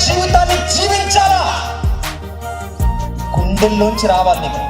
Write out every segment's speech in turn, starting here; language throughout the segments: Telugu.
జీవితాన్ని జీవించాలా, గుండెల్లోంచి రావాలి నీకు.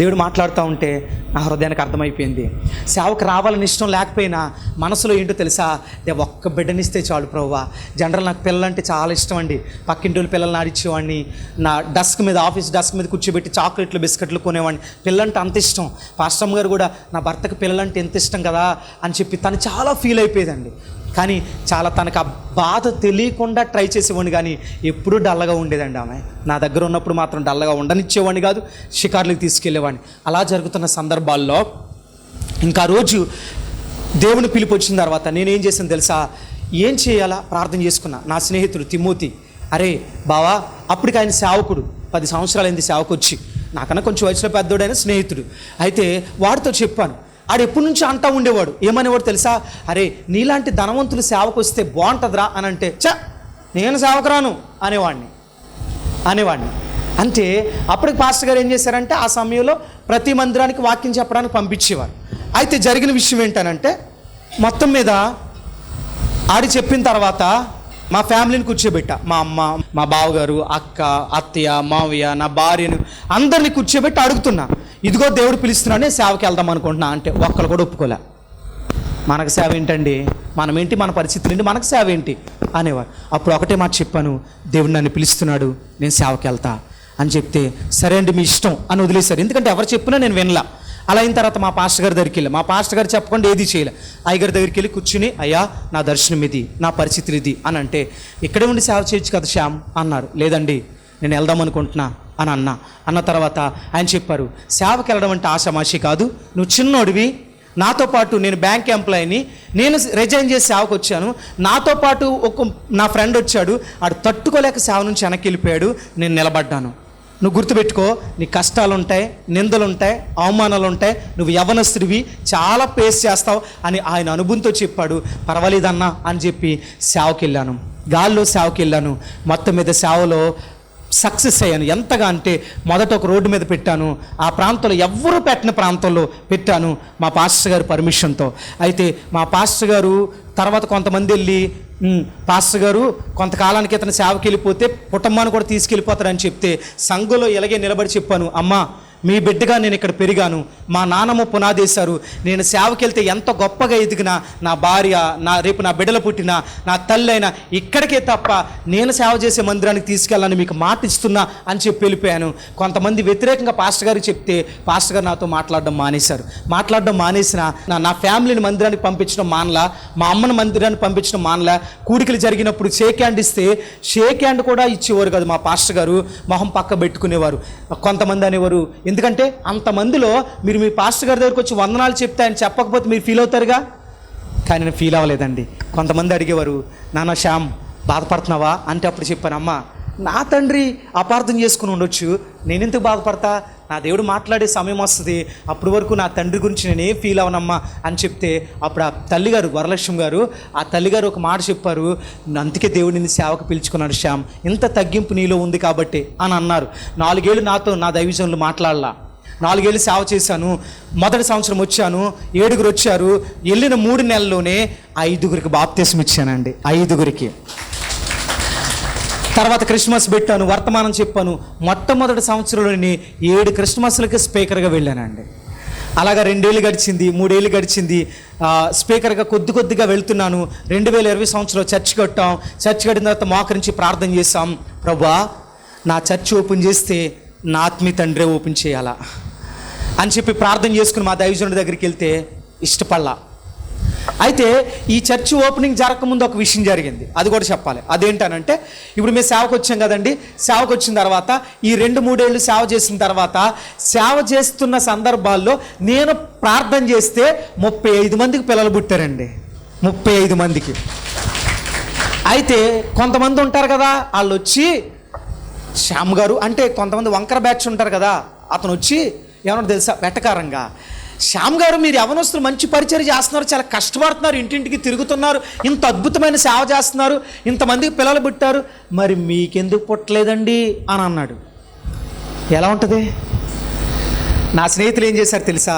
దేవుడు మాట్లాడుతూ ఉంటే నా హృదయానికి అర్థమైపోయింది. సేవకు రావాలని ఇష్టం లేకపోయినా మనసులో ఏంటో తెలుసా, ఒక్క బిడ్డనిస్తే చాలు ప్రభువా. జనరల్ నాకు పిల్లలంటే చాలా ఇష్టం అండి. పక్కింటి పిల్లల్ని ఆడిచ్చేవాడిని, నా డెస్క్ మీద ఆఫీస్ డెస్క్ మీద కూర్చోబెట్టి చాక్లెట్లు బిస్కెట్లు కొనేవాడిని. పిల్లలంటే అంత ఇష్టం. పాస్టమ్ గారు కూడా నా భర్తకు పిల్లలంటే ఎంత ఇష్టం కదా అని చెప్పి తను చాలా ఫీల్ అయిపోయేదండి. కానీ చాలా తనకు ఆ బాధ తెలియకుండా ట్రై చేసేవాడిని, కానీ ఎప్పుడూ డల్లగా ఉండేదండి ఆమె. నా దగ్గర ఉన్నప్పుడు మాత్రం డల్లగా ఉండనిచ్చేవాడిని కాదు, షికార్లకు తీసుకెళ్ళేవాడిని. అలా జరుగుతున్న సందర్భాల్లో ఇంకా రోజు దేవుని పిలుపు వచ్చిన తర్వాత నేనేం చేశాను తెలుసా, ఏం చేయాలా ప్రార్థన చేసుకున్నా. నా స్నేహితుడు తిమోతి, అరే బావా, అప్పటికి ఆయన సేవకుడు, 10 సంవత్సరాలైంది సేవకు వచ్చి, నాకన్నా కొంచెం వయసులో పెద్దోడైన స్నేహితుడు. అయితే వాడితో చెప్పాను. ఆడు ఎప్పటి నుంచి అంటూ ఉండేవాడు, ఏమనేవాడు తెలుసా, అరే నీలాంటి ధనవంతులు సేవకు వస్తే బాగుంటుందిరా అని అంటే, నేను సేవకు రాను అనేవాడిని. అంటే అప్పటికి పాస్టర్ గారు ఏం చేశారంటే ఆ సమయంలో ప్రతి మందిరానికి వాక్యం చెప్పడానికి పంపించేవారు. అయితే జరిగిన విషయం ఏంటనంటే, మొత్తం మీద ఆడి చెప్పిన తర్వాత మా ఫ్యామిలీని కూర్చోబెట్టా. మా అమ్మ, మా బావగారు, అక్క, అత్తయ్య, మావయ్య, నా భార్యను అందరినీ కూర్చోబెట్టి అడుగుతున్నా, ఇదిగో దేవుడు పిలుస్తున్నానే సేవకి వెళ్దాం అనుకుంటున్నా అంటే ఒక్కరు కూడా ఒప్పుకోలే. మనకు సేవ ఏంటండి, మనమేంటి, మన పరిస్థితులు ఏంటి, మనకు సేవ ఏంటి అనేవారు. అప్పుడు ఒకటే మాట చెప్పాను, దేవుడు నన్ను పిలుస్తున్నాడు, నేను సేవకి వెళ్తా అని చెప్తే, సరే అండి మీ ఇష్టం అని వదిలేశారు. ఎందుకంటే ఎవరు చెప్పినా నేను వినలా. అలా అయిన తర్వాత మా పాస్టర్ గారి దగ్గరికి వెళ్ళి, మా పాస్టర్ గారు చెప్పకుండా ఏది చేయలే. అయ్యగారి దగ్గరికి వెళ్ళి కూర్చుని, అయ్యా నా దర్శనం ఇది, నా పరిస్థితులు ఇది అని అంటే, ఇక్కడే ఉండి సేవ చేయొచ్చు కదా శ్యామ్ అన్నారు. లేదండి నేను వెళ్దాం అనుకుంటున్నా అని అన్న తర్వాత ఆయన చెప్పారు, సేవకి వెళ్ళడం అంటే ఆషామాషి కాదు, నువ్వు చిన్నోడివి, నాతో పాటు నేను బ్యాంక్ ఎంప్లాయీని, నేను రిజైన్ చేసి సేవకు వచ్చాను, నాతో పాటు నా ఫ్రెండ్ వచ్చాడు, ఆడు తట్టుకోలేక సేవ నుంచి వెనక్కి వెళ్ళిపోయాడు, నేను నిలబడ్డాను. నువ్వు గుర్తుపెట్టుకో, నీ కష్టాలు ఉంటాయి, నిందలు ఉంటాయి, అవమానాలు ఉంటాయి, నువ్వు యవ్వనస్తుడివి, చాలా ఫేస్ చేస్తావు అని ఆయన అనుభవంతో చెప్పాడు. పర్వాలేదన్నా అని చెప్పి సేవకి వెళ్ళాను, గాల్లో సేవకి వెళ్ళాను. మొత్తం మీద సేవలో సక్సెస్ అయ్యాను. ఎంతగా అంటే మొదట ఒక రోడ్డు మీద పెట్టాను, ఆ ప్రాంతంలో ఎవ్వరూ పెట్టిన ప్రాంతంలో పెట్టాను మా పాస్టర్ గారు పర్మిషన్తో. అయితే మా పాస్టర్ గారు తర్వాత కొంతమంది వెళ్ళి, పాస్టర్ గారు కొంతకాలానికి ఇతను సేవకి వెళ్ళిపోతే కుటుంబాన్ని కూడా తీసుకెళ్ళిపోతారని చెప్తే సంఘంలో ఇలాగే నిలబడి చెప్పాను, అమ్మా మీ బిడ్డగా నేను ఇక్కడ పెరిగాను, మా నాన్నమ్మ పునాదేశారు, నేను సేవకి వెళ్తే ఎంత గొప్పగా ఎదిగినా నా భార్య, రేపు నా బిడ్డలు పుట్టినా, నా తల్లి అయినా ఇక్కడికే తప్ప నేను సేవ చేసే మందిరానికి తీసుకెళ్ళాలని మీకు మాట ఇస్తున్నా అని చెప్పి వెళ్ళిపోయాను. కొంతమంది వ్యతిరేకంగా పాస్టర్ గారికి చెప్తే పాస్టర్ గారు నాతో మాట్లాడడం మానేసిన నా ఫ్యామిలీని మందిరానికి పంపించడం మానలా, మా అమ్మని మందిరానికి పంపించడం మానలా. కూడికలు జరిగినప్పుడు షేక్ హ్యాండ్ ఇస్తే షేక్ హ్యాండ్ కూడా ఇచ్చేవారు కాదు మా పాస్టర్ గారు, మొహం పక్క పెట్టుకునేవారు. కొంతమంది అనేవారు, ఎందుకంటే అంతమందిలో మీరు మీ పాస్టర్ గారి దగ్గరికి వచ్చి వందనాలు చెప్తే ఆయన చెప్పకపోతే మీరు ఫీల్ అవుతారుగా. కానీ నేను ఫీల్ అవ్వలేదండి. కొంతమంది అడిగేవారు, నాన్న శ్యామ్ బాధపడుతున్నావా అంటే అప్పుడు చెప్పాను, అమ్మ నా తండ్రి అపార్థం చేసుకుని ఉండొచ్చు, నేను ఎందుకు బాధపడతా, నా దేవుడు మాట్లాడే సమయం వస్తుంది, అప్పటి వరకు నా తండ్రి గురించి నేనేం ఫీల్ అవనమ్మా అని చెప్తే అప్పుడు ఆ తల్లిగారు వరలక్ష్మి గారు, ఆ తల్లిగారు ఒక మాట చెప్పారు, అందుకే దేవుడు నిన్ను సేవకు పిలుచుకున్నాడు శ్యామ్, ఇంత తగ్గింపు నీలో ఉంది కాబట్టి అని అన్నారు. 4 ఏళ్ళు నాతో నా దైవజనులు మాట్లాడలా. 4 ఏళ్ళు సేవ చేశాను. మొదటి సంవత్సరం వచ్చాను, 7 వచ్చారు. వెళ్ళిన 3 నెలల్లోనే 5 బాప్తిసం ఇచ్చానండి, 5. తర్వాత క్రిస్మస్ పెట్టాను, వర్తమానం చెప్పాను. మొట్టమొదటి సంవత్సరంలోని 7 క్రిస్మస్లకి స్పీకర్గా వెళ్ళానండి. అలాగా 2 ఏళ్ళు గడిచింది, 3 ఏళ్ళు గడిచింది. స్పీకర్గా కొద్దిగా వెళ్తున్నాను. 2020 సంవత్సరంలో చర్చ్ కట్టాం. చర్చ్ కట్టిన తర్వాత మోకరించి ప్రార్థన చేశాం. ప్రభువా, నా చర్చ్ ఓపెన్ చేస్తే నా ఆత్మీయ తండ్రే ఓపెన్ చేయాలా అని చెప్పి ప్రార్థన చేసుకుని మా దైవజనుడి దగ్గరికి వెళ్తే ఇష్టపడలా. అయితే ఈ చర్చ్ ఓపెనింగ్ జరగకముందు ఒక విషయం జరిగింది, అది కూడా చెప్పాలి. అదేంటనంటే, ఇప్పుడు మేము సేవకు వచ్చాం కదండి. సేవకు వచ్చిన తర్వాత ఈ 2-3 ఏళ్ళు సేవ చేసిన తర్వాత సేవ చేస్తున్న సందర్భాల్లో నేను ప్రార్థన చేస్తే 35 మందికి పిల్లలు పుట్టారండి. 35 మందికి. అయితే కొంతమంది ఉంటారు కదా, వాళ్ళు వచ్చి శ్యామ్ గారు అంటే కొంతమంది వంకర బ్యాచ్ ఉంటారు కదా, అతను వచ్చి ఏమన్నా తెలుసా వెటకారంగా, శ్యామ్ గారు మీరు యవనస్తులు మంచి పరిచయం చేస్తున్నారు, చాలా కష్టపడుతున్నారు, ఇంటింటికి తిరుగుతున్నారు, ఇంత అద్భుతమైన సేవ చేస్తున్నారు, ఇంతమందికి పిల్లలు పుట్టారు, మరి మీకెందుకు పుట్టలేదండి అని అన్నాడు. ఎలా ఉంటుంది? నా స్నేహితులు ఏం చేశారు తెలుసా,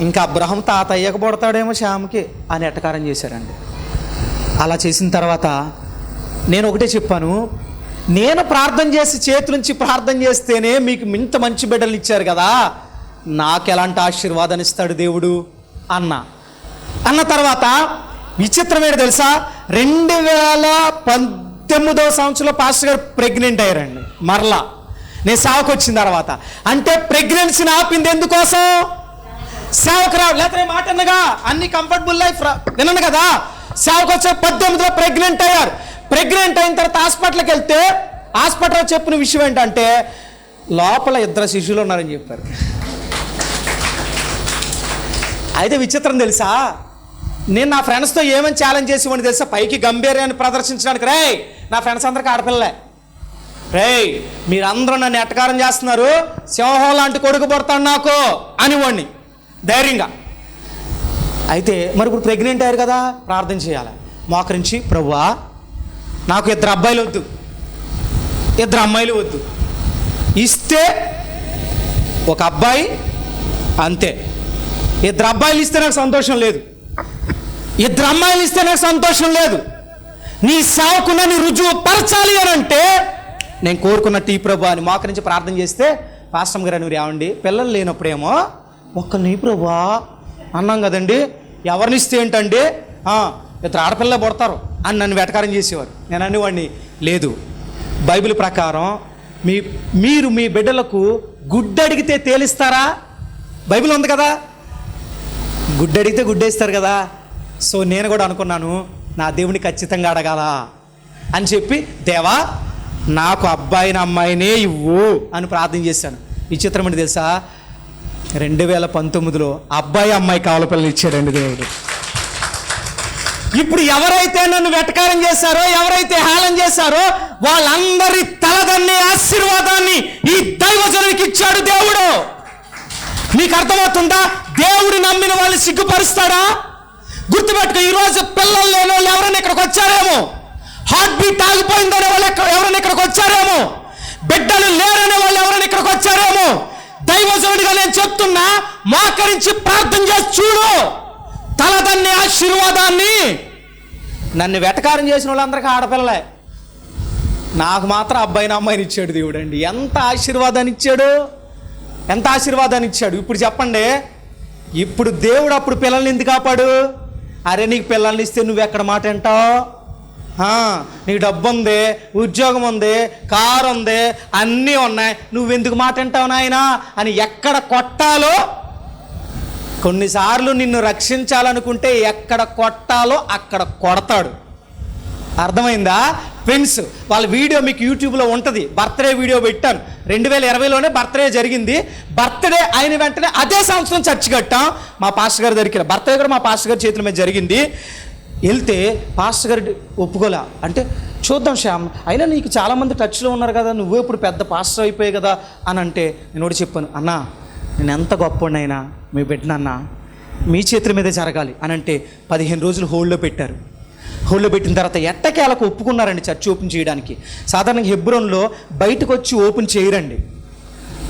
ఇంకా అబ్రహం తాత అయ్యక పుడతాడేమో శ్యామ్కి అని ఎటకారం చేశారండి. అలా చేసిన తర్వాత నేను ఒకటే చెప్పాను, నేను ప్రార్థన చేసి చేతులుంచి ప్రార్థన చేస్తేనే మీకు ఇంత మంచి బిడ్డలు ఇచ్చారు కదా, నాకు ఎలాంటి ఆశీర్వాదాన్ని ఇస్తాడు దేవుడు అన్న తర్వాత విచిత్రం ఏంటి తెలుసా, 2019 సంవత్సరంలో పాస్టర్ గారు ప్రెగ్నెంట్ అయ్యారండి. మరలా నేను సేవకు వచ్చిన తర్వాత. అంటే ప్రెగ్నెన్సీని ఆపింది ఎందుకోసం? సేవకు రావు, లేకపోతే మాట అన్నగా అన్ని కంఫర్టబుల్ లైఫ్ విన్నాను కదా. సేవకు వచ్చే 18లో ప్రెగ్నెంట్ అయ్యారు. ప్రెగ్నెంట్ అయిన తర్వాత హాస్పిటల్కి వెళ్తే హాస్పిటల్ చెప్పిన విషయం ఏంటంటే లోపల 2 శిశువులు ఉన్నారని చెప్పారు. అయితే విచిత్రం తెలుసా, నేను నా ఫ్రెండ్స్తో ఏమని ఛాలెంజ్ చేసేవాడిని తెలుసా, పైకి గంభీర్యాన్ని ప్రదర్శించడానికి, నా ఫ్రెండ్స్ అందరికీ ఆడపిల్లలే, మీరందరూ నన్ను ఎట్టకారం చేస్తున్నారు, సింహం లాంటి కొడుకు పడతాడు నాకు అనివాడిని ధైర్యంగా. అయితే మరి ఇప్పుడు ప్రెగ్నెంట్ అయ్యారు కదా, ప్రార్థన చేయాలి. మోకరించి, ప్రభువా నాకు 2 అబ్బాయిలు వద్దు, 2 అమ్మాయిలు వద్దు, ఇస్తే 1 అబ్బాయి అంతే, 2 అబ్బాయిలు ఇస్తే నాకు సంతోషం లేదు, 2 అమ్మాయిలు ఇస్తే నాకు సంతోషం లేదు, నీ సేవకుని రుజువు పరచాలి అని అంటే నేను కోరుకున్నట్టు ఈ ప్రభు అని మోకరించి ప్రార్థన చేస్తే, పాస్టర్ గారు మీరు ఏమండి పిల్లలు లేనప్పుడేమో నీ ప్రభువా అన్నాం కదండి, ఎవరిని ఇస్తే ఏంటండి, 2 ఆడపిల్లలే పుడతారు అని నన్ను వెటకారం చేసేవారు. నేను అనేవాడిని, లేదు, బైబిల్ ప్రకారం మీరు మీ బిడ్డలకు గుడ్డు అడిగితే తేలిస్తారా? బైబిల్ ఉంది కదా, గుడ్డు అడిగితే గుడ్డేస్తారు కదా. సో నేను కూడా అనుకున్నాను, నా దేవుని ఖచ్చితంగా అడగాల అని చెప్పి, దేవా నాకు అబ్బాయిని అమ్మాయినే ఇవ్వు అని ప్రార్థన చేశాను. విచిత్రం ఏంటి తెలుసా, 2019లో అబ్బాయి అమ్మాయి కావల పిల్లలు ఇచ్చాడండి దేవుడు. ఇప్పుడు ఎవరైతే నన్ను వెటకారం చేశారో, ఎవరైతే హేళన చేశారో వాళ్ళందరి తలదన్నే ఆశీర్వాదాన్ని ఈ దైవజనునికి ఇచ్చాడు దేవుడు. మీకు అర్థమవుతుందా? దేవుడు నమ్మిన వాళ్ళు సిగ్గుపరుస్తాడా? గుర్తుపెట్టుకో, ఈరోజు పిల్లలు లేని వాళ్ళు ఎవరైనా ఇక్కడికి వచ్చారేమో, హార్ట్ బీట్ ఆగిపోయిందనే వాళ్ళు ఎవరైనా ఇక్కడికి వచ్చారేమో, బిడ్డలు లేరనే వాళ్ళు ఎవరైనా ఇక్కడికి వచ్చారేమో. దైవజనుడిగా నేను చెప్తున్నా, మోకరించి ప్రార్థన చేసి చూడు, తలదన్నే ఆశీర్వాదాన్ని. నన్ను వెటకారం చేసిన వాళ్ళందరికీ ఆడపిల్లలే, నాకు మాత్రం అబ్బాయిని అమ్మాయిని ఇచ్చాడు దేవుడు అండి. ఎంత ఆశీర్వాదాన్ని ఇచ్చాడు, ఎంత ఆశీర్వాదాన్ని ఇచ్చాడు. ఇప్పుడు చెప్పండి, ఇప్పుడు దేవుడు అప్పుడు పిల్లల్ని ఎందుకు కాపాడు? అరే నీకు పిల్లల్ని ఇస్తే నువ్వు ఎక్కడ మాట వింటావు? నీకు డబ్బు ఉంది, ఉద్యోగం ఉంది, కారు ఉంది, అన్నీ ఉన్నాయి, నువ్వెందుకు మాట వింటావు నాయనా అని ఎక్కడ కొట్టాలో, కొన్నిసార్లు నిన్ను రక్షించాలనుకుంటే ఎక్కడ కొట్టాలో అక్కడ కొడతాడు. అర్థమైందా? ఫ్రెండ్స్, వాళ్ళ వీడియో మీకు యూట్యూబ్లో ఉంటుంది. బర్త్డే వీడియో పెట్టాను. 2020లోనే బర్త్డే జరిగింది. బర్త్డే అయిన వెంటనే అదే సంవత్సరం చర్చ్ కట్టాం. మా పాస్టర్ గారి దగ్గర బర్త్డే కూడా మా పాస్టర్ గారి చేతుల మీద జరిగింది. వెళ్తే పాస్టర్ గారు ఒప్పుకోలే. అంటే చూద్దాం శ్యామ్, అయినా నీకు చాలామంది టచ్లో ఉన్నారు కదా, నువ్వే ఇప్పుడు పెద్ద పాస్టర్ అయిపోయాయి కదా అని అంటే, నేను ఒకటి చెప్పాను, అన్నా నేను ఎంత గొప్పనైనా మీ బిడ్డనన్నా మీ చేతుల మీదే జరగాలి అని అంటే 15 రోజులు హోల్డ్లో పెట్టారు. హోల్డ్లో పెట్టిన తర్వాత ఎట్టకేలకు ఒప్పుకున్నారండి చర్చ్ ఓపెన్ చేయడానికి. సాధారణంగా హెబ్రోన్లో బయటకు వచ్చి ఓపెన్ చేయరండి,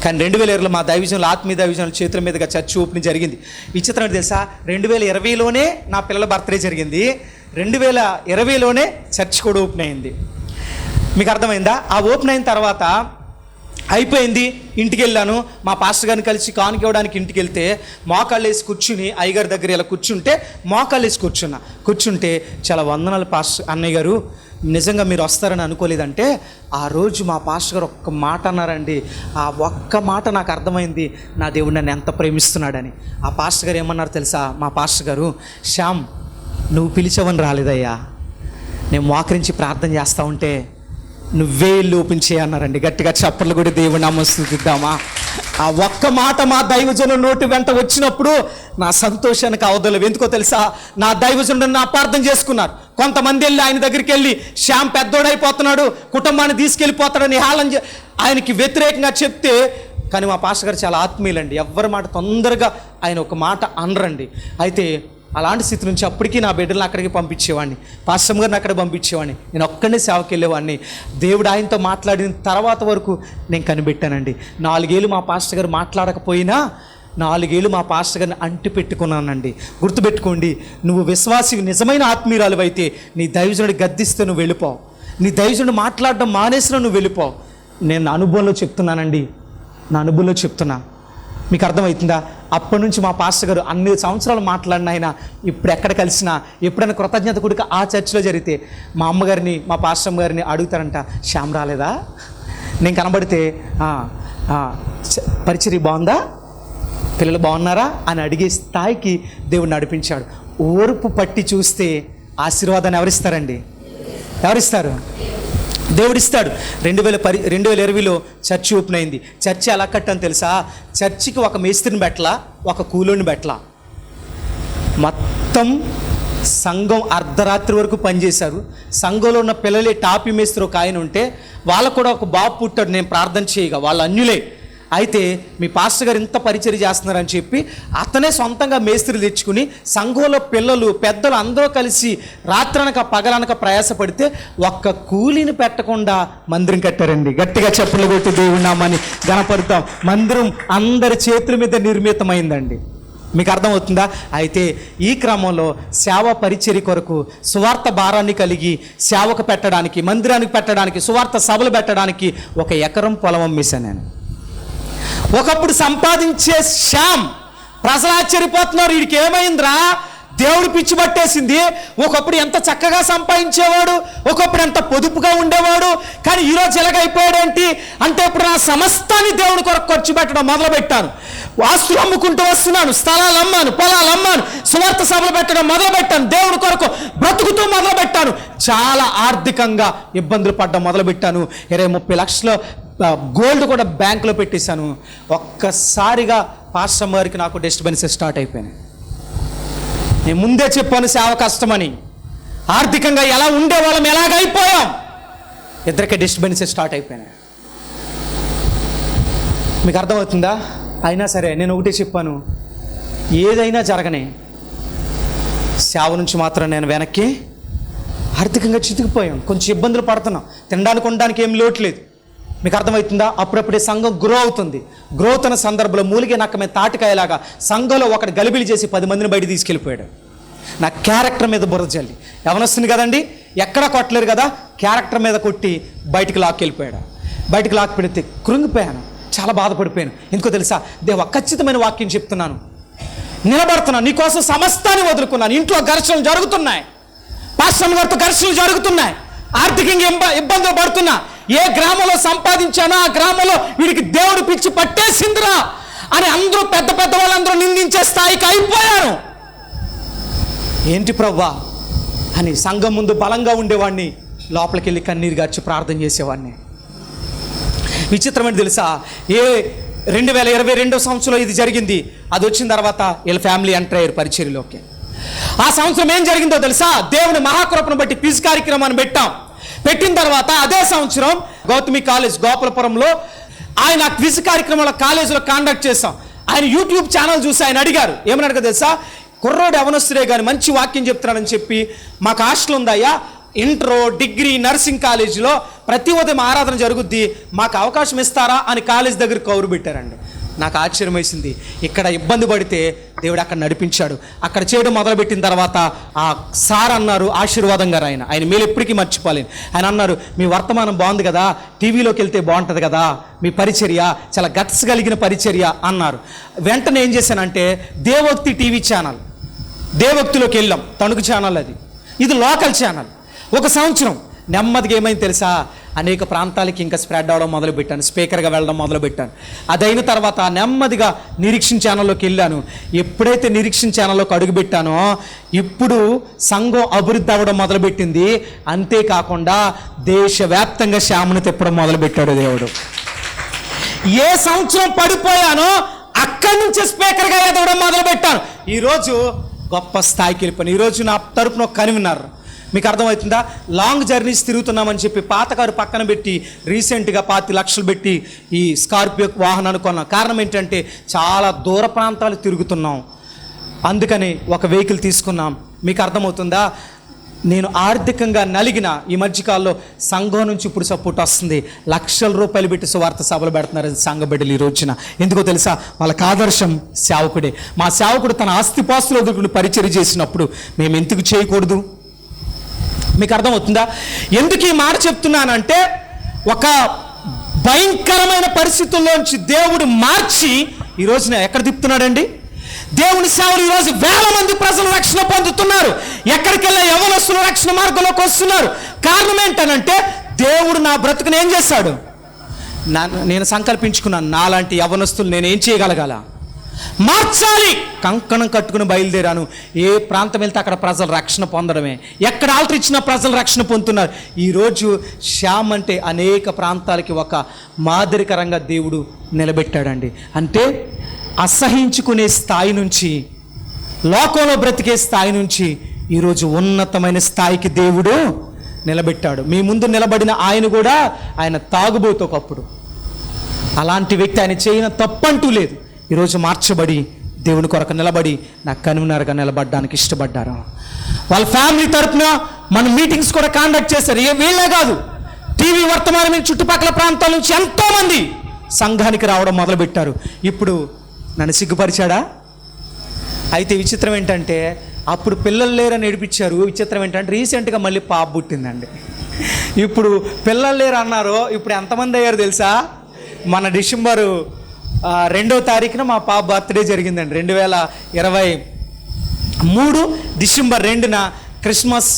కానీ 2020లో మా దైవజనులు, ఆత్మీయ దైవజనుల చేతుల మీదుగా చర్చ్ ఓపెన్ జరిగింది. విచిత్రం తెలుసా, 2020లోనే నా పిల్లల బర్త్డే జరిగింది, 2020లోనే చర్చ్ కూడా ఓపెన్ అయింది. మీకు అర్థమైందా? ఆ ఓపెన్ అయిన తర్వాత అయిపోయింది. ఇంటికి వెళ్ళాను. మా పాస్టర్ గారిని కలిసి కానుక ఇవ్వడానికి ఇంటికి వెళ్తే మోకాళ్ళు వేసి కూర్చుని అయ్యగారి దగ్గర ఇలా కూర్చుంటే మోకాళ్ళు వేసి కూర్చుంటే చాలా వందనాలు పాస్టర్ అన్నయ్య గారు, నిజంగా మీరు వస్తారని అనుకోలేదంటే ఆ రోజు మా పాస్టర్ గారు ఒక్క మాట అన్నారండి. ఆ ఒక్క మాట నాకు అర్థమైంది, నా దేవుడు నన్ను ఎంత ప్రేమిస్తున్నాడని. ఆ పాస్టర్ గారు ఏమన్నారు తెలుసా? మా పాస్టర్ గారు, శ్యామ్ నువ్వు పిలిచావని రాలేదయ్యా, నేను మోకరించి ప్రార్థన చేస్తూ ఉంటే నువ్వే ఇల్లు ఓపెన్ చేయన్నారండి. గట్టిగా చప్పట్లు కూడా దేవుని నామస్తుతిద్దామా. ఆ ఒక్క మాట మా దైవజనుడు నోటి వెంట వచ్చినప్పుడు నా సంతోషానికి అవధులు. ఎందుకో తెలుసా? నా దైవజనుడిని అపార్థం చేసుకున్నారు. కొంతమంది వెళ్ళి ఆయన దగ్గరికి వెళ్ళి శ్యామ్ పెద్దోడైపోతున్నాడు, కుటుంబాన్ని తీసుకెళ్ళిపోతాడని ఆయనకి వ్యతిరేకంగా చెప్తే, కానీ మా పాస్టర్ గారు చాలా ఆత్మీయులండి, ఎవరి మాట తొందరగా ఆయన ఒక మాట అనరండి. అయితే అలాంటి స్థితి నుంచి అప్పటికీ నా బిడ్డలను అక్కడికి పంపించేవాడిని, పాస్టర్ గారిని అక్కడికి పంపించేవాడిని, నేను ఒక్కడే సేవకి వెళ్ళేవాడిని. దేవుడు ఆయనతో మాట్లాడిన తర్వాత వరకు నేను కనిపెట్టానండి. 4 ఏళ్ళు మా పాస్టర్ గారు మాట్లాడకపోయినా 4 ఏళ్ళు మా పాస్టర్ గారిని అంటి పెట్టుకున్నానండి. గుర్తుపెట్టుకోండి, నువ్వు విశ్వాసి నిజమైన ఆత్మీయురాలు అయితే నీ దైవజనుడి గద్దిస్తే నువ్వు వెళ్ళిపోవు, నీ దైవజనుడు మాట్లాడడం మానేసినా నువ్వు వెళ్ళిపోవు. నేను నా అనుభవంలో చెప్తున్నానండి, నా అనుభవంలో చెప్తున్నా. మీకు అర్థమవుతుందా? అప్పటి నుంచి మా పాస్టర్ గారు అన్ని సంవత్సరాలు మాట్లాడిన ఆయన ఇప్పుడు ఎక్కడ కలిసినా, ఎప్పుడైనా కృతజ్ఞత కూడిక ఆ చర్చిలో జరిగితే మా అమ్మగారిని మా పాస్టర్ గారిని అడుగుతారంట, శ్యామ్ రాలేదా? నేను కనబడితే పరిచర్య బాగుందా, పిల్లలు బాగున్నారా అని అడిగే స్థాయికి దేవుడు నడిపించాడు. ఓర్పు పట్టి చూస్తే ఆశీర్వాదాన్ని ఎవరిస్తారండి? ఎవరిస్తారు? దేవుడిస్తాడు. 2020లో చర్చి ఓపెన్ అయింది. చర్చి ఎలా కట్టాను తెలుసా? చర్చికి ఒక మేస్త్రిని పెట్టలా, ఒక కూలోని పెట్టలా, మొత్తం సంఘం అర్ధరాత్రి వరకు పనిచేశారు. సంఘంలో ఉన్న పిల్లలే టాపీ మేస్త్రి ఒక ఆయన ఉంటే వాళ్ళకు కూడా ఒక బాబు పుట్టాడు. నేను ప్రార్థన చేయగా వాళ్ళు అన్యులే. అయితే మీ పాస్టర్ గారు ఇంత పరిచర్య చేస్తున్నారని చెప్పి అతనే సొంతంగా మేస్త్రి తెచ్చుకుని సంఘంలో పిల్లలు పెద్దలు అందరూ కలిసి రాత్రనక పగలనక ప్రయాసపడితే ఒక్క కూలీని పెట్టకుండా మందిరం కట్టారండి. గట్టిగా చెప్పులు కొట్టి దేవుడి నామాన్ని గణపడతాం. మందిరం అందరి చేతుల మీద నిర్మితమైందండి. మీకు అర్థమవుతుందా? అయితే ఈ క్రమంలో సేవ పరిచర్య కొరకు సువార్త భారాన్ని కలిగి సేవకు పెట్టడానికి, మందిరానికి పెట్టడానికి, సువార్త సభలు పెట్టడానికి 1 ఎకరం పొలం అమ్మేశాను నేను. ఒకప్పుడు సంపాదించే శ్యామ్ ప్రజలు ఆశ్చర్యపోతున్నారు, వీడికి ఏమైందిరా, దేవుడు పిచ్చి పట్టేసింది. ఒకప్పుడు ఎంత చక్కగా సంపాదించేవాడు, ఒకప్పుడు ఎంత పొదుపుగా ఉండేవాడు, కానీ ఈరోజు ఎలాగైపోయాడేంటి అంటే, ఇప్పుడు నా సమస్తాన్ని దేవుని కొరకు ఖర్చు పెట్టడం మొదలుపెట్టాను, ఆస్తులు అమ్ముకుంటూ వస్తున్నాను, స్థలాలు అమ్మాను, పొలాలు అమ్మాను, సువార్త సభలు పెట్టడం మొదలుపెట్టాను, దేవుని కొరకు బ్రతుకుతూ మొదలుపెట్టాను, చాలా ఆర్థికంగా ఇబ్బందులు పడడం మొదలుపెట్టాను. 20-30 లక్షల గోల్డ్ కూడా బ్యాంకులో పెట్టేశాను. ఒక్కసారిగా పాస్టర్ గారికి నాకు డిస్టర్బెన్స్ స్టార్ట్ అయిపోయినాయి. నేను ముందే చెప్పాను సేవ కష్టమని. ఆర్థికంగా ఎలా ఉండేవాళ్ళం ఎలాగైపోయాం, ఇద్దరికే డిస్టర్బెన్స్ స్టార్ట్ అయిపోయినాయి. మీకు అర్థమవుతుందా? అయినా సరే నేను ఒకటే చెప్పాను, ఏదైనా జరగనే సేవ నుంచి మాత్రం నేను వెనక్కి. ఆర్థికంగా చితికిపోయాం, కొంచెం ఇబ్బందులు పడుతున్నాం, తినడానికి ఉండడానికి ఏం లోటు లేదు. మీకు అర్థమవుతుందా? అప్పుడప్పుడే సంఘం గ్రో అవుతుంది. గ్రో అవుతున్న సందర్భంలో మూలిగే నక్క మీద తాటికాయలాగా సంఘంలో ఒకటి గలిబిలి చేసి 10 మందిని బయట తీసుకెళ్ళిపోయాడు. నా క్యారెక్టర్ మీద బురద జల్లి. ఎవనొస్తుంది కదండి, ఎక్కడ కొట్టలేరు కదా, క్యారెక్టర్ మీద కొట్టి బయటికి లాక్కెళ్ళిపోయాడు. బయటికి లాక్ పెడితే కృంగిపోయాను, చాలా బాధపడిపోయాను. ఎందుకో తెలుసా? దేవా ఖచ్చితమైన వాక్యం చెప్తున్నాను, నిలబడుతున్నాను, నీకోసం సమస్తాన్ని వదులుకున్నాను. ఇంట్లో ఘర్షణలు జరుగుతున్నాయి, పాస్టర్ గారితో ఘర్షణలు జరుగుతున్నాయి, ఆర్థికంగా ఇబ్బందులు పడుతున్నా. ఏ గ్రామంలో సంపాదించానో ఆ గ్రామంలో వీడికి దేవుడు పిచ్చి పట్టేసిందిరా అని అందరూ పెద్ద పెద్ద వాళ్ళందరూ నిందించే స్థాయికి అయిపోయారు. ఏంటి ప్రవ్వా అని సంఘం ముందు బలంగా ఉండేవాడిని, లోపలికి వెళ్ళి కన్నీరు గార్చి ప్రార్థన చేసేవాడిని. విచిత్రమైన తెలుసా, 2022 సంవత్సరంలో ఇది జరిగింది. అది వచ్చిన తర్వాత వీళ్ళ ఫ్యామిలీ ఎంటర్ అయ్యారు పరిచర్యలోకి. ఆ సంవత్సరం ఏం జరిగిందో తెలుసా? దేవుని మహాకృపను బట్టి క్విజ్ కార్యక్రమాన్ని పెట్టిన తర్వాత అదే సంవత్సరం గౌతమి కాలేజ్ గోపాలపురంలో ఆయన క్విజ్ కార్యక్రమంలో కాలేజీలో కాండక్ట్ చేశాం. ఆయన యూట్యూబ్ ఛానల్ చూసి ఆయన అడిగారు, ఏమని అడగ తెలుసా? కుర్రోడు ఎవనొస్తురే కానీ మంచి వాక్యం చెప్తున్నాడని చెప్పి, మాకు హాస్టల్ ఉందయ్యా, ఇంటరో డిగ్రీ నర్సింగ్ కాలేజీలో ప్రతి ఉదయం ఆరాధన జరుగుద్ది, మాకు అవకాశం ఇస్తారా అని కాలేజ్ దగ్గర కౌరు పెట్టారండి. నాకు ఆశ్చర్యం వేసింది. ఇక్కడ ఇబ్బంది పడితే దేవుడు అక్కడ నడిపించాడు. అక్కడ చేయడం మొదలుపెట్టిన తర్వాత ఆ సార్ అన్నారు, ఆశీర్వాదం గారు, ఆయన మీరు ఎప్పటికీ మర్చిపోలేను. ఆయన అన్నారు, మీ వర్తమానం బాగుంది కదా, టీవీలోకి వెళ్తే బాగుంటుంది కదా, మీ పరిచర్య చాలా గట్స్ కలిగిన పరిచర్య అన్నారు. వెంటనే ఏం చేశానంటే దేవోక్తి టీవీ ఛానల్, దేవోక్తిలోకి వెళ్ళాం. తణుకు ఛానల్ అది, ఇది లోకల్ ఛానల్. ఒక సంవత్సరం నెమ్మదిగా ఏమైంది తెలుసా, అనేక ప్రాంతాలకి ఇంకా స్ప్రెడ్ అవ్వడం మొదలుపెట్టాను, స్పీకర్గా వెళ్ళడం మొదలుపెట్టాను. అదైన తర్వాత నెమ్మదిగా నిరీక్షణ ఛానల్లోకి వెళ్ళాను. ఎప్పుడైతే నిరీక్షణ ఛానల్లోకి అడుగుపెట్టానో ఇప్పుడు సంఘం అభివృద్ధి అవ్వడం మొదలుపెట్టింది. అంతేకాకుండా దేశవ్యాప్తంగా శ్యామను తిప్పడం మొదలుపెట్టాడు దేవుడు. ఏ సంవత్సరం పడిపోయానో అక్కడి నుంచి స్పీకర్గా ఎదగడం మొదలుపెట్టాను. ఈరోజు గొప్ప స్థాయికి వెళ్ళిపోయాను. ఈరోజు నా తరపున ఒక కన్వీనర్. మీకు అర్థమవుతుందా? లాంగ్ జర్నీస్ తిరుగుతున్నామని చెప్పి పాత కారు పక్కన పెట్టి రీసెంట్గా 5 లక్షలు పెట్టి ఈ స్కార్పియో వాహనాన్ని కొన్నాం. కారణం ఏంటంటే చాలా దూర ప్రాంతాలు తిరుగుతున్నాం, అందుకని ఒక వెహికల్ తీసుకున్నాం. మీకు అర్థమవుతుందా? నేను ఆర్థికంగా నలిగిన ఈ మధ్యకాలంలో సంఘం నుంచి ఇప్పుడు సపోర్ట్ వస్తుంది. లక్షల రూపాయలు పెట్టి సువార్త సభలు పెడుతున్నారు సంఘ బిడ్డలు ఈ రోజున. ఎందుకో తెలుసా? వాళ్ళకి ఆదర్శం సేవకుడే. మా సేవకుడు తన ఆస్తిపాస్తులు వదులుకుని పరిచర్య చేసినప్పుడు మేము ఎందుకు చేయకూడదు? మీకు అర్థమవుతుందా? ఎందుకు ఈ మాట చెప్తున్నానంటే, ఒక భయంకరమైన పరిస్థితుల్లోంచి దేవుడు మార్చి ఈ రోజున ఎక్కడ తిప్పుతున్నాడండి? దేవుని సేవలు ఈరోజు వేల మంది ప్రజలు రక్షణ పొందుతున్నారు. ఎక్కడికి వెళ్ళా యవనస్తులు రక్షణ మార్గంలోకి వస్తున్నారు. కారణం ఏంటనంటే దేవుడు నా బ్రతుకుని ఏం చేశాడు? నేను సంకల్పించుకున్నాను, నాలాంటి యవనస్తులు నేను ఏం చేయగలగాల, మార్చాలి. కంకణం కట్టుకుని బయలుదేరాను. ఏ ప్రాంతం వెళ్తే అక్కడ ప్రజలు రక్షణ పొందడమే. ఎక్కడ ఆల్టర్ ఇచ్చినా ప్రజలు రక్షణ పొందుతున్నారు. ఈరోజు శ్యామ్ అంటే అనేక ప్రాంతాలకి ఒక మాదిరికరంగా దేవుడు నిలబెట్టాడండి. అంటే అసహించుకునే స్థాయి నుంచి, లోకంలో బ్రతికే స్థాయి నుంచి ఈరోజు ఉన్నతమైన స్థాయికి దేవుడు నిలబెట్టాడు. మీ ముందు నిలబడిన ఆయన కూడా ఆయన తాగుబోతు ఒకప్పుడు. అలాంటి వ్యక్తి, ఆయన చేయని తప్పంటూ లేదు. ఈరోజు మార్చబడి దేవుని కొరకు నిలబడి నాకు కన్వీనర్గా నిలబడడానికి ఇష్టపడ్డారు. వాళ్ళ ఫ్యామిలీ తరఫున మన మీటింగ్స్ కూడా కాండక్ట్ చేశారు. వీళ్ళే కాదు, టీవీ వర్తమానం మీద చుట్టుపక్కల ప్రాంతాల నుంచి ఎంతోమంది సంఘానికి రావడం మొదలుపెట్టారు. ఇప్పుడు నన్ను సిగ్గుపరిచాడా? అయితే విచిత్రం ఏంటంటే, అప్పుడు పిల్లలు లేరని ఏడిపించారు. విచిత్రం ఏంటంటే రీసెంట్గా మళ్ళీ పాప పుట్టిందండి. ఇప్పుడు పిల్లలు లేరు అన్నారు. ఇప్పుడు ఎంతమంది అయ్యారు తెలుసా? మన డిసెంబరు 2వ తారీఖున మా పాప బర్త్డే జరిగిందండి. 2023 డిసెంబర్ 2న క్రిస్మస్,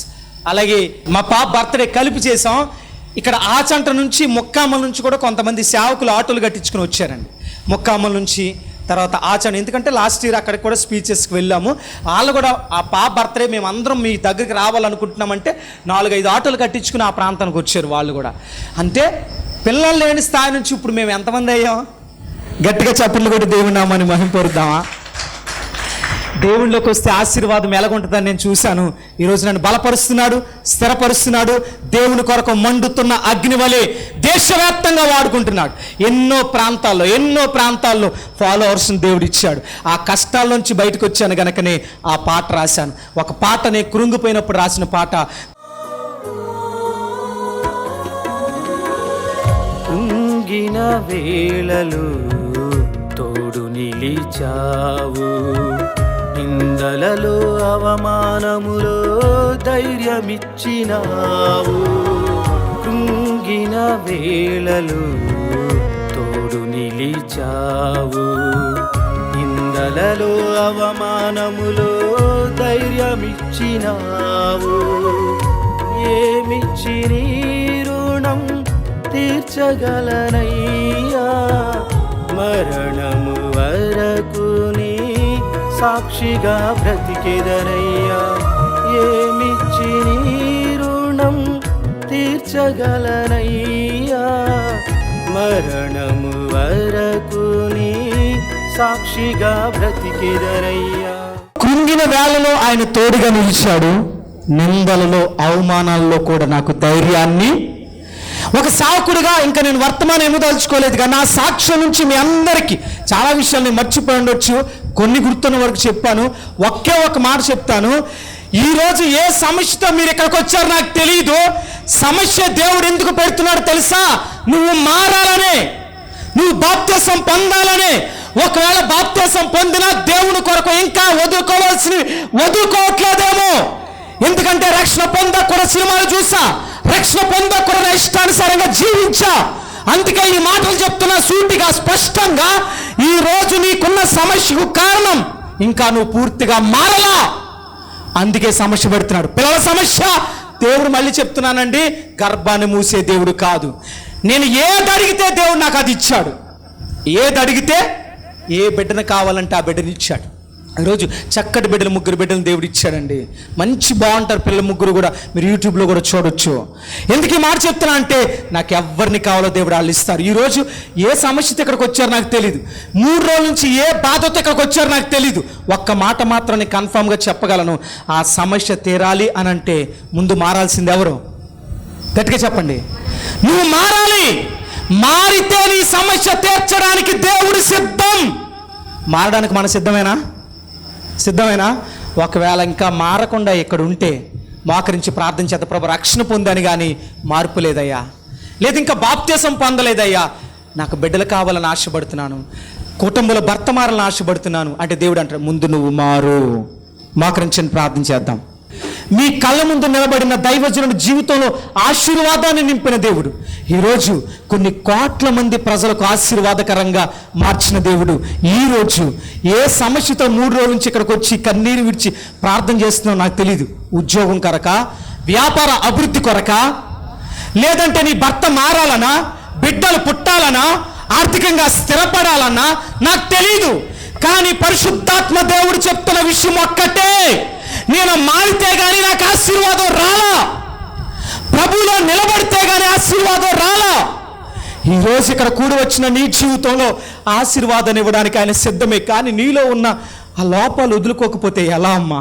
అలాగే మా పాప బర్త్డే కలిపి చేసాం. ఇక్కడ ఆచంట నుంచి మొక్కామల నుంచి కూడా కొంతమంది సేవకులు ఆటోలు కట్టించుకుని వచ్చారండి. మొక్కామల నుంచి తర్వాత ఆచంట, ఎందుకంటే లాస్ట్ ఇయర్ అక్కడికి కూడా స్పీచెస్కి వెళ్ళాము. వాళ్ళు కూడా ఆ పాప బర్త్డే మేమందరం మీ దగ్గరికి రావాలనుకుంటున్నామంటే 4-5 ఆటోలు కట్టించుకుని ఆ ప్రాంతానికి వచ్చారు వాళ్ళు కూడా. అంటే పిల్లలు లేని స్థాయి నుంచి ఇప్పుడు మేము ఎంతమంది అయ్యాం? గట్టిగా చప్పట్లు కొట్టి దేవుని నామాన్ని మహింపరుద్దామా? దేవుళ్ళలోకి వస్తే ఆశీర్వాదం ఎలాగుంటుందని నేను చూశాను. ఈరోజు నన్ను బలపరుస్తున్నాడు, స్థిరపరుస్తున్నాడు. దేవుని కొరకు మండుతున్న అగ్ని వలె దేశవ్యాప్తంగా వాడుకుంటున్నాడు. ఎన్నో ప్రాంతాల్లో ఫాలోవర్స్ని దేవుడు ఇచ్చాడు. ఆ కష్టాల నుంచి బయటకు వచ్చాను గనకనే ఆ పాట రాశాను. ఒక పాటనే కృంగిపోయినప్పుడు రాసిన పాట. కృంగిన వేళలు తోడు నిలిచావు, నిందలలో అవమానములో ధైర్యమిచ్చినావు. కృంగిన వేళలు తోడు నిలిచావు, నిందలలో అవమానములో ధైర్యమిచ్చినావు. ఏమిచ్చి నీ రుణం తీర్చగలనయ్యా, మరణము వరకు నీ సాక్షిగా బ్రతికెదనయ్యా. ఏమిచ్చి నీ రుణం తీర్చగలనయ్యా, మరణము వరకు నీ సాక్షిగా బ్రతికెదనయ్యా. కృంగిన వేళలో ఆయన తోడుగా నిలిచాడు, నిందలలో అవమానాల్లో కూడా నాకు ధైర్యాన్ని. ఒక సేవకుడిగా ఇంకా నేను వర్తమానం ఏమో తలుచుకోలేదు, కానీ నా సాక్ష్యం నుంచి మీ అందరికీ చాలా విషయాలు నేను మర్చిపోయి ఉండొచ్చు, కొన్ని గుర్తున్న వరకు చెప్పాను. ఒకే ఒక మాట చెప్తాను. ఈరోజు ఏ సమస్యతో మీరు ఇక్కడికి వచ్చారో నాకు తెలియదు. సమస్య దేవుడు ఎందుకు పెడుతున్నాడు తెలుసా? నువ్వు మారాలనే, నువ్వు బాప్తిసం పొందాలనే, ఒకవేళ బాప్తిసం పొందినా దేవుని కొరకు ఇంకా వదులుకోవట్లేదేమో. ఎందుకంటే రక్షణ పొందకూడదు సినిమాలు చూసా, రక్షణ పొందకూడదు ఇష్టానుసారంగా జీవించా. అందుకే ఈ మాటలు చెప్తున్నా సూటిగా స్పష్టంగా. ఈ రోజు నీకున్న సమస్యకు కారణం ఇంకా నువ్వు పూర్తిగా మారలా, అందుకే సమస్య పెడుతున్నాడు. పిల్లల సమస్య, దేవుడు మళ్ళీ చెప్తున్నానండి, గర్భాన్ని మూసే దేవుడు కాదు. నేను ఏది అడిగితే దేవుడు నాకు అది ఇచ్చాడు. ఏది అడిగితే ఏ బిడ్డను కావాలంటే ఆ బిడ్డని ఇచ్చాడు. ఈరోజు చక్కటి బిడ్డలు, 3 బిడ్డలు దేవుడు ఇచ్చాడండి. మంచి బాగుంటారు పిల్లలు 3 కూడా, మీరు యూట్యూబ్లో కూడా చూడొచ్చు. ఎందుకు ఈ మాట చెప్తున్నా అంటే నాకు ఎవరిని కావాలో దేవుడు వాళ్ళు ఇస్తారు. ఈరోజు ఏ సమస్యతో ఇక్కడికి వచ్చారో నాకు తెలియదు, 3 రోజుల నుంచి ఏ బాధతో ఇక్కడికి వచ్చారో నాకు తెలియదు. ఒక్క మాట మాత్రం నేను కన్ఫామ్గా చెప్పగలను, ఆ సమస్య తీరాలి అని అంటే ముందు మారాల్సింది ఎవరు? గట్టిగా చెప్పండి. నువ్వు మారాలి. మారితే నీ సమస్య తీర్చడానికి దేవుడు సిద్ధం. మారడానికి మన సిద్ధమేనా? ఒకవేళ ఇంకా మారకుండా ఇక్కడ ఉంటే మోకరించి ప్రార్థన చేత, ప్రభు రక్షణ పొందని కానీ మార్పు లేదయ్యా, లేదు ఇంకా బాప్తిసం పొందలేదయ్యా, నాకు బిడ్డలు కావాలని ఆశపడుతున్నాను, కుటుంబంలో భర్త మారాలని ఆశపడుతున్నాను అంటే దేవుడు అంటాడు ముందు నువ్వు మారు. మోకరించి ప్రార్థన చేద్దాం. మీ కళ్ళ ముందు నిలబడిన దైవజనుడి జీవితంలో ఆశీర్వాదాన్ని నింపిన దేవుడు ఈరోజు కొన్ని కోట్ల మంది ప్రజలకు ఆశీర్వాదకరంగా మార్చిన దేవుడు ఈరోజు ఏ సమస్యతో 3 రోజుల నుంచి ఇక్కడికి వచ్చి కన్నీరు విడిచి ప్రార్థన చేస్తున్నావు నాకు తెలియదు. ఉద్యోగం కొరక, వ్యాపార అభివృద్ధి కొరక, లేదంటే నీ భర్త మారాలనా, బిడ్డలు పుట్టాలనా, ఆర్థికంగా స్థిరపడాలన్నా నాకు తెలియదు. కానీ పరిశుద్ధాత్మ దేవుడు చెప్తున్న విషయం ఒక్కటే, నేను మారితే గానీ నాకు ఆశీర్వాదం రాలా, ప్రభువులో నిలబడితే గానీ ఆశీర్వాదం రాలా. ఈరోజు ఇక్కడ కూడి వచ్చిన నీ జీవితంలో ఆశీర్వాదం ఇవ్వడానికి ఆయన సిద్ధమే. కానీ నీలో ఉన్న ఆ లోపాలు వదులుకోకపోతే ఎలా అమ్మా?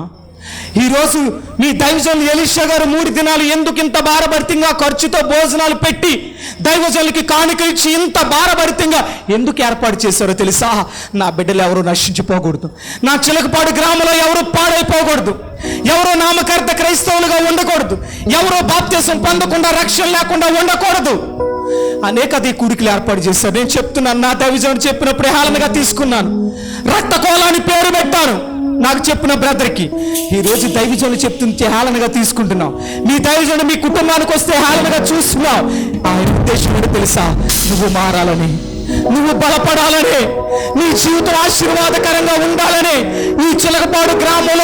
ఈరోజు మీ దైవజనులు ఎలీషా గారు 3 దినాలు ఎందుకు ఇంత భారభరితంగా ఖర్చుతో భోజనాలు పెట్టి దైవజనులకి కానుక ఇచ్చి ఇంత భారభరితంగా ఎందుకు ఏర్పాటు చేశారో తెలుసా? నా బిడ్డలు ఎవరు నశించిపోకూడదు, నా చిలకపాడు గ్రామంలో ఎవరు పాడైపోకూడదు, ఎవరో నామకార్థ క్రైస్తవులుగా ఉండకూడదు, ఎవరో బాప్తిసం పొందకుండా రక్షణ లేకుండా ఉండకూడదు. అనేక కూడికలు ఏర్పాటు చేశారు. నేను చెప్తున్నాను, నా దైవజనుడు చెప్పినప్పుడు హేళనగా తీసుకున్నాను, రక్త కోలాని పేరు పెట్టాను నాకు చెప్పిన బ్రదర్కి. ఈరోజు దైవజనులు చెప్తుంటే హేళనగా తీసుకుంటున్నావు. మీ దైవజనుడు మీ కుటుంబానికి వస్తే హేళనగా చూస్తున్నావు. ఆయన ఉద్దేశం ఏంటో తెలుసా? నువ్వు మారాలని, నువ్వు బలపడాలని, నీ జీవితం ఆశీర్వాదకరంగా ఉండాలని, ఈ చిలకపాడు గ్రామంలో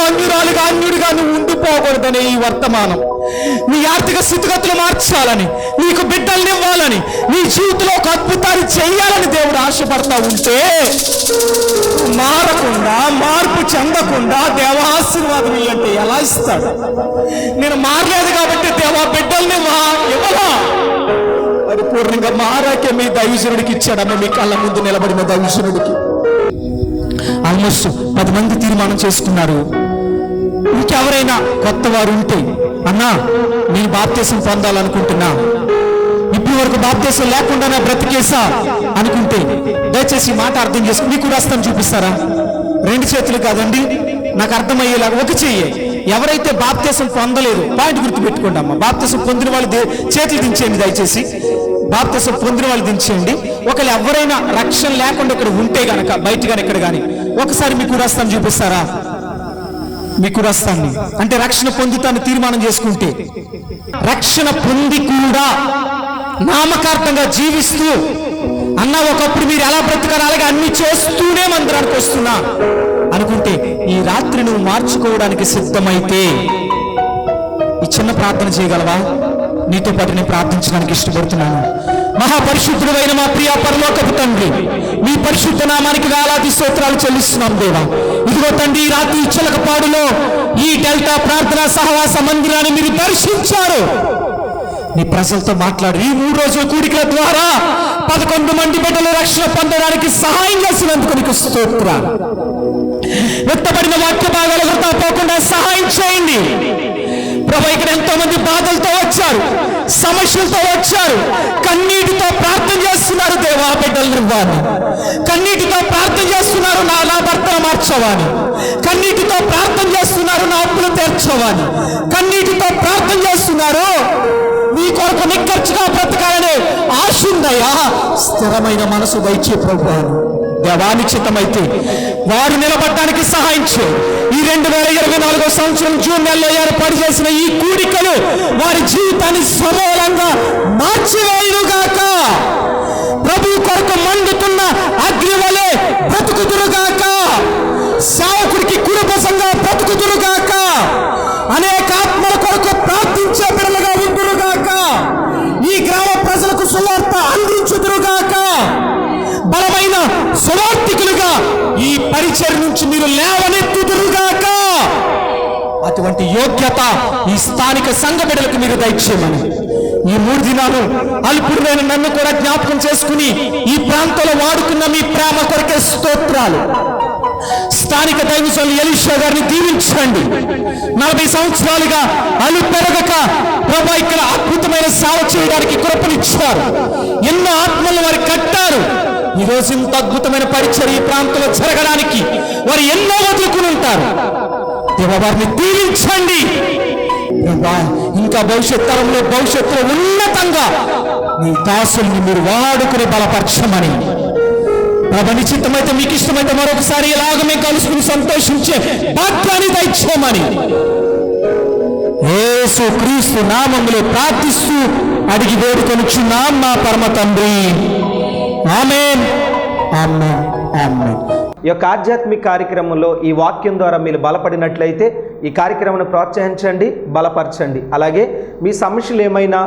అన్యుడిగా నువ్వు ఉండిపోకూడదని ఈ వర్తమానం. నీ ఆర్థిక స్థితిగతులు మార్చాలని, నీకు బిడ్డల్ని ఇవ్వాలని, నీ జీవితంలో ఒక అద్భుతాన్ని చెయ్యాలని దేవుడు ఆశపడతా ఉంటే మారకుండా, మార్పు చెందకుండా దేవ ఆశీర్వాదం అంటే ఎలా ఇస్తాడు? నేను మారలేదు కాబట్టి దేవా బిడ్డల్ని ఇవ్వలా. పరిపూర్ణంగా మారాకే మీ దైవజనుడికి ఇచ్చాడమ్మ. మీ కళ్ళ ముందు నిలబడిన దైవజనుడికి ఆల్మోస్ట్ 10 మంది తీర్మానం చేసుకున్నారు. ఇంకెవరైనా కొత్త వారు ఉంటే, అన్నా నేను బాప్తిసం పొందాలనుకుంటున్నా, ఇప్పటి వరకు బాప్తిసం లేకుండా నా బ్రతికేసా అనుకుంటే దయచేసి మాట అర్థం చేసుకుని మీకు కూడా వస్తాను చూపిస్తారా? 2 చేతులు కాదండి, నాకు అర్థమయ్యేలాగా ఒక చెయ్యి. ఎవరైతే బాప్తిసం పొందలేదు పాయింట్ గుర్తుపెట్టుకోండి అమ్మ. బాప్తిసం పొందిన వాళ్ళు చేతులు దించేయండి దయచేసి. బాప్తిసం పొందిన వాళ్ళు దించేయండి. ఒకవేళ ఎవరైనా రక్షణ లేకుండా ఇక్కడ ఉంటే గనక, బయట కానీ ఇక్కడ కానీ, ఒకసారి మీకు కూడా వస్తాను చూపిస్తారా? మీకు కూడా వస్తాను అంటే రక్షణ పొందుతాను తీర్మానం చేసుకుంటే, రక్షణ పొంది కూడా నామకార్థంగా జీవిస్తూ అన్న ఒకప్పుడు మీరు ఎలా బ్రతకాలి అలాగే అన్ని చేస్తూనే మందిరానికి వస్తున్నా అనుకుంటే ఈ రాత్రి నువ్వు మార్చుకోవడానికి సిద్ధమైతే ఈ చిన్న ప్రార్థన చేయగలవా? నీతో పాటు నేను ప్రార్థించడానికి ఇష్టపడుతున్నాను. మహాపరిశుద్ధుడైన మా ప్రియ పరలోకపు తండ్రి, మీ పరిశుద్ధ నామానికి వేలాది స్తోత్రాలు చెల్లిస్తున్నాం దేవా. ఇదిగో తండ్రి, ఈ రాత్రి చిలకపాడులో ఈ డెల్టా ప్రార్థనా సహవాస మందిరాన్ని మీరు దర్శించారు. నీ ప్రజలతో మాట్లాడు. ఈ 3 రోజుల కూడికల ద్వారా 11 మంది బిడ్డలు రక్షణ పొందడానికి సహాయం చేసినందుకు నీకు స్తోత్రాలు. వ్యక్తపడిన వాక్య భాగాలు వృథా పోకుండా సహాయం చేయండి ప్రభు. ఇక్కడ ఎంతో మంది బాధలతో వచ్చారు, సమస్యలతో వచ్చారు, కన్నీటితో ప్రార్థన చేస్తున్నారు దేవా బిడ్డలు ఇవ్వాలి, కన్నీటితో ప్రార్థన చేస్తున్నారు నా భర్తను మార్చవాని, కన్నీటితో ప్రార్థన చేస్తున్నారు నా అప్పులు తీర్చవాని, కన్నీటితో ప్రార్థన చేస్తున్నారు నీ కొరకు నిక్కర్చుగా బ్రతకాలనే ఆశ ఉందయ్యా. స్థిరమైన మనసు దయచే ప్రభువు. దేవానికి చిత్తమైతే వారు నిలబడడానికి సహాయం చేయండి. ఈ 2024 సంవత్సరం జూన్ నెలలో ఏర్పాటు చేసిన ఈ కూడికలు వారి జీవితాన్ని సమూలంగా మార్చివేయుగాక. ప్రభు కొరకు మండుతున్న అగ్ని వలె బ్రతుకుదురుగాక. సేవకుడికి కుటుంబసంగా బ్రతుకుదురుగాక. అనేక ఆత్మల కొరకు ప్రార్థించే బిడ్డలుగా ఉండురుగాక. ఈ గ్రామ ప్రజలకు సువార్త అందించుదురుగాక. బలమైన సువార్తికులుగా ఈ పరిచయం నుంచి మీరు లేవనెత్తుదురుగాక. అటువంటి యోగ్యత ఈ స్థానిక సంఘ బిడ్డలకు మీరు దయచేయమని ఈ 3 దినాలు అల్పుడైన నన్ను కూడా జ్ఞాపకం చేసుకుని ఈ ప్రాంతంలో వాడుకున్న మీ ప్రేమ కొరకే స్తోత్రాలు. స్థానిక దైవజనులు ఎలీషా గారిని దీవించండి. 40 సంవత్సరాలుగా అలు పెరగక ప్రభు ఇక్కడ అద్భుతమైన సేవ చేయడానికి కృపనిచ్చారు. ఎన్నో ఆత్మలు వారు కట్టారు. ఈ రోజు ఇంత అద్భుతమైన పరిచయం ఈ ప్రాంతంలో జరగడానికి వారు ఎన్నో వదులుకుని ఉంటారు. దేవా వారిని దీవించండి. ఇంకా భవిష్యత్తులో ఉన్నతంగా మీ దాసుల్ని మీరు వాడుకుని బలపరచమని ప్రభు నిశ్చితమైతే మీకు ఇష్టమైతే మరొకసారి ఇలాగ మేము కలుసుకుని సంతోషించే భాగ్యాన్ని దయచేయమని యేసు క్రీస్తు నామములో ప్రార్థిస్తూ అడిగి వేడుకొనుచున్నాం మా పరమ తండ్రి. ఆమేన్, ఆమేన్, ఆమేన్. ఈ యొక్క ఆధ్యాత్మిక కార్యక్రమంలో ఈ వాక్యం ద్వారా మీరు బలపడినట్లయితే ఈ కార్యక్రమాన్ని ప్రోత్సహించండి, బలపరచండి. అలాగే మీ సమస్యలు ఏమైనా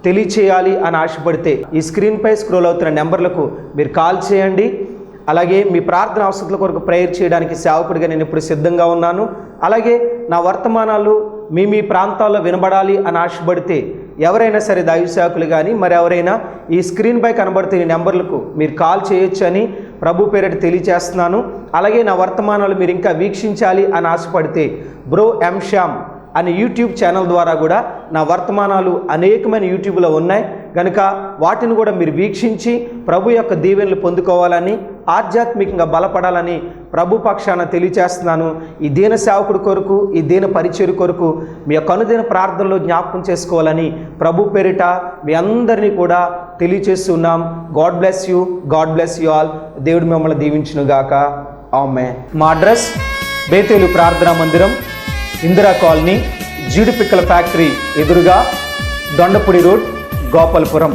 తెలియచేయాలి అని ఆశపడితే ఈ స్క్రీన్పై స్క్రోల్ అవుతున్న నెంబర్లకు మీరు కాల్ చేయండి. అలాగే మీ ప్రార్థన అవసరాల కొరకు ప్రేయర్ చేయడానికి సేవకుడిగా నేను ఇప్పుడు సిద్ధంగా ఉన్నాను. అలాగే నా వర్తమానాలు మీ ప్రాంతాల్లో వినబడాలి అని ఆశపడితే ఎవరైనా సరే దైవ సేవకులు కానీ మరి ఎవరైనా ఈ స్క్రీన్పై కనబడుతున్న ఈ నెంబర్లకు మీరు కాల్ చేయొచ్చు అని ప్రభు పేరిట తెలియజేస్తున్నాను. అలాగే నా వర్తమానాలు మీరు ఇంకా వీక్షించాలి అని ఆశపడితే బ్రో ఎం శ్యామ్ అనే యూట్యూబ్ ఛానల్ ద్వారా కూడా నా వర్తమానాలు అనేకమైన యూట్యూబ్లో ఉన్నాయి కనుక వాటిని కూడా మీరు వీక్షించి ప్రభు యొక్క దీవెనలు పొందుకోవాలని ఆధ్యాత్మికంగా బలపడాలని ప్రభు పక్షాన తెలియచేస్తున్నాను. ఈ దీన సేవకుడి కొరకు ఈ దీన పరిచయం కొరకు మీ యొక్క అనుదిన ప్రార్థనలో జ్ఞాపకం చేసుకోవాలని ప్రభు పేరిట మీ అందరినీ కూడా తెలియచేస్తున్నాం. God bless you, god bless you all. దేవుడు మిమ్మల్ని దీవించునుగాక. ఆమేన్. మా అడ్రస్ బేతేలు ప్రార్థనా మందిరం, ఇందిరా కాలనీ, జీడిపిక్కల ఫ్యాక్టరీ ఎదురుగా, దొండపూడి రోడ్, గోపాలపురం.